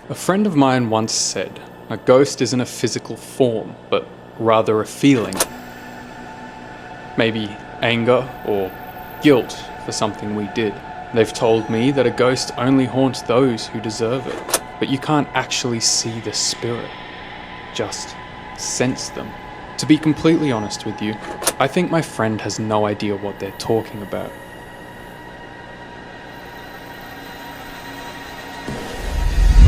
A friend of mine once said, a ghost isn't a physical form, but rather a feeling. Maybe anger or guilt for something we did. They've told me that a ghost only haunts those who deserve it, but you can't actually see the spirit, just sense them. To be completely honest with you, I think my friend has no idea what they're talking about.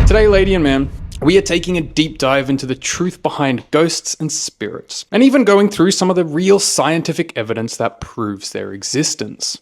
Today, lady and man, we are taking a deep dive into the truth behind ghosts and spirits, and even going through some of the real scientific evidence that proves their existence.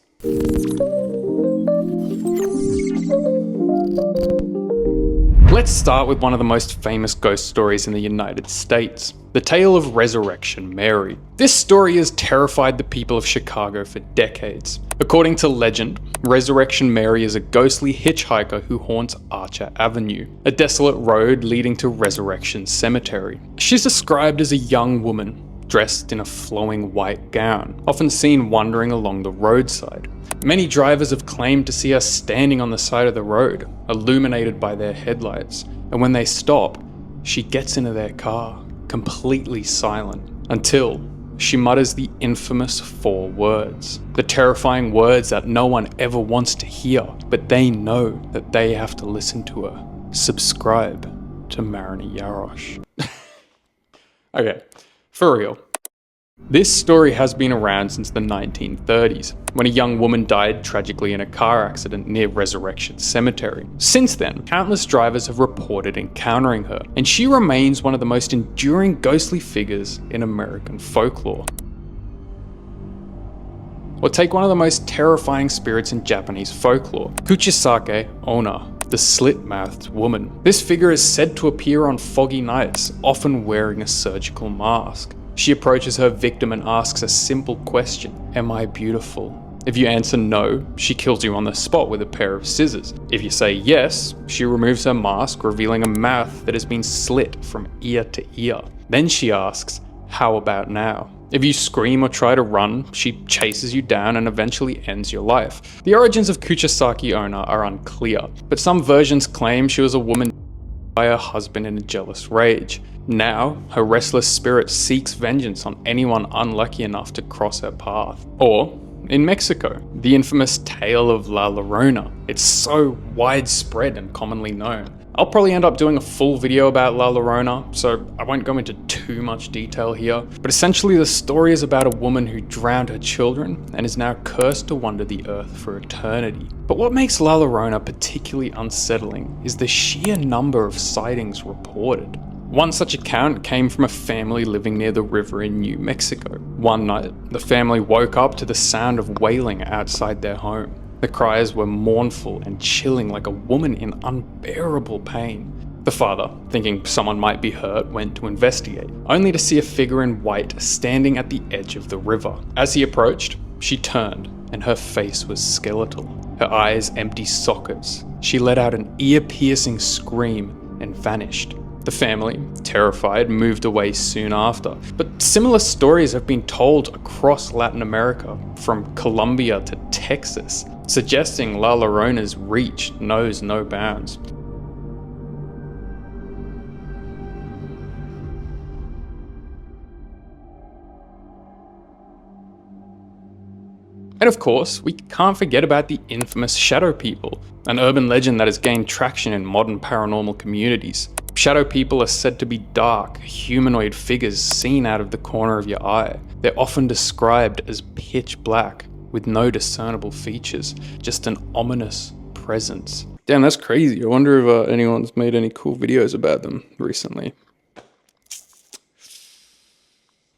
Let's start with one of the most famous ghost stories in the United States, the tale of Resurrection Mary. This story has terrified the people of Chicago for decades. According to legend, Resurrection Mary is a ghostly hitchhiker who haunts Archer Avenue, a desolate road leading to Resurrection Cemetery. She's described as a young woman, dressed in a flowing white gown, often seen wandering along the roadside. Many drivers have claimed to see her standing on the side of the road, illuminated by their headlights, and when they stop, she gets into their car, completely silent, until she mutters the infamous 4 words. The terrifying words that no one ever wants to hear, but they know that they have to listen to her. Subscribe to Mariner Jaros. Okay, for real. This story has been around since the 1930s, when a young woman died tragically in a car accident near Resurrection Cemetery. Since then, countless drivers have reported encountering her, and she remains one of the most enduring ghostly figures in American folklore. Or take one of the most terrifying spirits in Japanese folklore, Kuchisake Onna, the slit-mouthed woman. This figure is said to appear on foggy nights, often wearing a surgical mask. She approaches her victim and asks a simple question: am I beautiful? If you answer no, she kills you on the spot with a pair of scissors. If you say yes, she removes her mask, revealing a mouth that has been slit from ear to ear. Then she asks, how about now? If you scream or try to run, she chases you down and eventually ends your life. The origins of Kuchisake Onna are unclear, but some versions claim she was a woman by her husband in a jealous rage. Now, her restless spirit seeks vengeance on anyone unlucky enough to cross her path. Or, in Mexico, the infamous tale of La Llorona. It's so widespread and commonly known. I'll probably end up doing a full video about La Llorona, so I won't go into too much detail here, but essentially the story is about a woman who drowned her children and is now cursed to wander the earth for eternity. But what makes La Llorona particularly unsettling is the sheer number of sightings reported. One such account came from a family living near the river in New Mexico. One night, the family woke up to the sound of wailing outside their home. The cries were mournful and chilling, like a woman in unbearable pain. The father, thinking someone might be hurt, went to investigate, only to see a figure in white standing at the edge of the river. As he approached, she turned, and her face was skeletal, her eyes empty sockets. She let out an ear-piercing scream and vanished. The family, terrified, moved away soon after. But similar stories have been told across Latin America, from Colombia to Texas, suggesting La Llorona's reach knows no bounds. And of course, we can't forget about the infamous shadow people, an urban legend that has gained traction in modern paranormal communities. Shadow people are said to be dark, humanoid figures seen out of the corner of your eye. They're often described as pitch black, with no discernible features, just an ominous presence. Damn, that's crazy. I wonder if anyone's made any cool videos about them recently.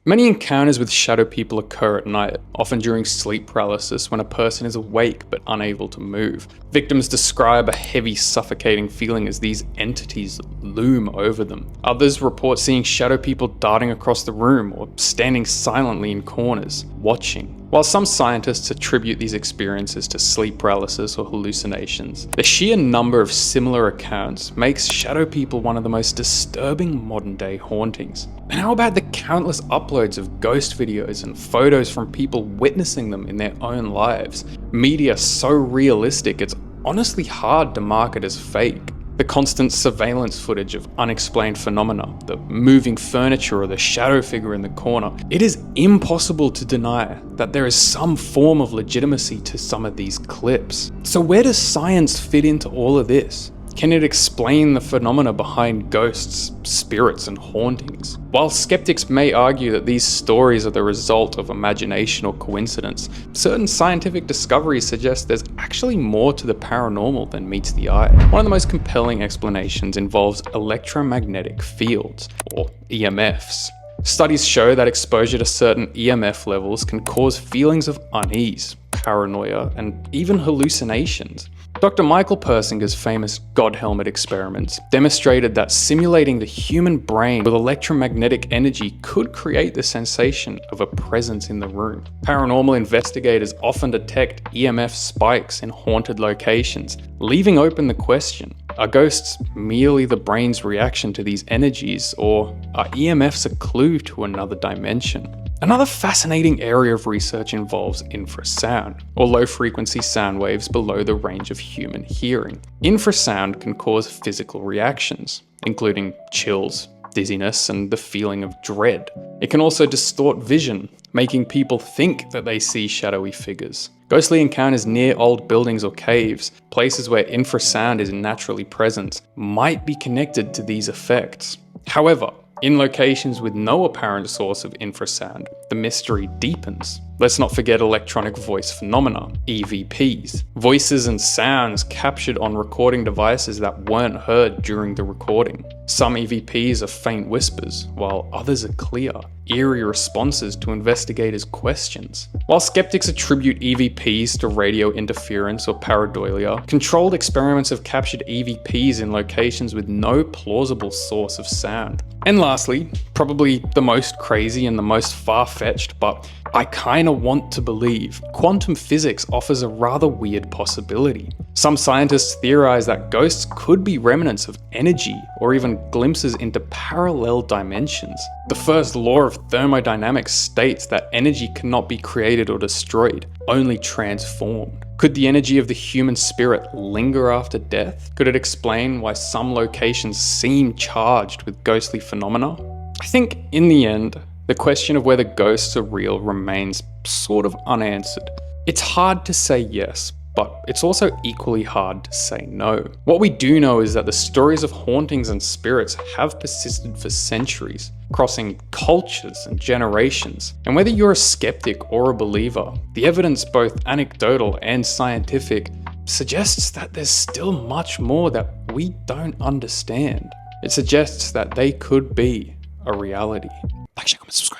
Many encounters with shadow people occur at night, often during sleep paralysis when a person is awake but unable to move. Victims describe a heavy, suffocating feeling as these entities loom over them. Others report seeing shadow people darting across the room or standing silently in corners, watching. While some scientists attribute these experiences to sleep paralysis or hallucinations, the sheer number of similar accounts makes shadow people one of the most disturbing modern-day hauntings. And how about the countless uploads of ghost videos and photos from people witnessing them in their own lives? Media so realistic, it's honestly hard to mark it as fake. The constant surveillance footage of unexplained phenomena, the moving furniture or the shadow figure in the corner, it is impossible to deny that there is some form of legitimacy to some of these clips. So where does science fit into all of this? Can it explain the phenomena behind ghosts, spirits, and hauntings? While skeptics may argue that these stories are the result of imagination or coincidence, certain scientific discoveries suggest there's actually more to the paranormal than meets the eye. One of the most compelling explanations involves electromagnetic fields, or EMFs. Studies show that exposure to certain EMF levels can cause feelings of unease, paranoia, and even hallucinations. Dr. Michael Persinger's famous God helmet experiments demonstrated that simulating the human brain with electromagnetic energy could create the sensation of a presence in the room. Paranormal investigators often detect EMF spikes in haunted locations, leaving open the question, are ghosts merely the brain's reaction to these energies, or are EMFs a clue to another dimension? Another fascinating area of research involves infrasound, or low-frequency sound waves below the range of human hearing. Infrasound can cause physical reactions, including chills, dizziness, and the feeling of dread. It can also distort vision, making people think that they see shadowy figures. Ghostly encounters near old buildings or caves, places where infrasound is naturally present, might be connected to these effects. However, in locations with no apparent source of infrasound, the mystery deepens. Let's not forget electronic voice phenomena, EVPs, voices and sounds captured on recording devices that weren't heard during the recording. Some EVPs are faint whispers, while others are clear, eerie responses to investigators' questions. While skeptics attribute EVPs to radio interference or pareidolia, controlled experiments have captured EVPs in locations with no plausible source of sound. And lastly, probably the most crazy and the most far-fetched, but I kinda want to believe, quantum physics offers a rather weird possibility. Some scientists theorize that ghosts could be remnants of energy or even glimpses into parallel dimensions. The first law of thermodynamics states that energy cannot be created or destroyed, only transformed. Could the energy of the human spirit linger after death? Could it explain why some locations seem charged with ghostly phenomena? I think in the end, the question of whether ghosts are real remains sort of unanswered. It's hard to say yes, but it's also equally hard to say no. What we do know is that the stories of hauntings and spirits have persisted for centuries, crossing cultures and generations. And whether you're a skeptic or a believer, the evidence, both anecdotal and scientific, suggests that there's still much more that we don't understand. It suggests that they could be a reality. Like, share, comment, subscribe.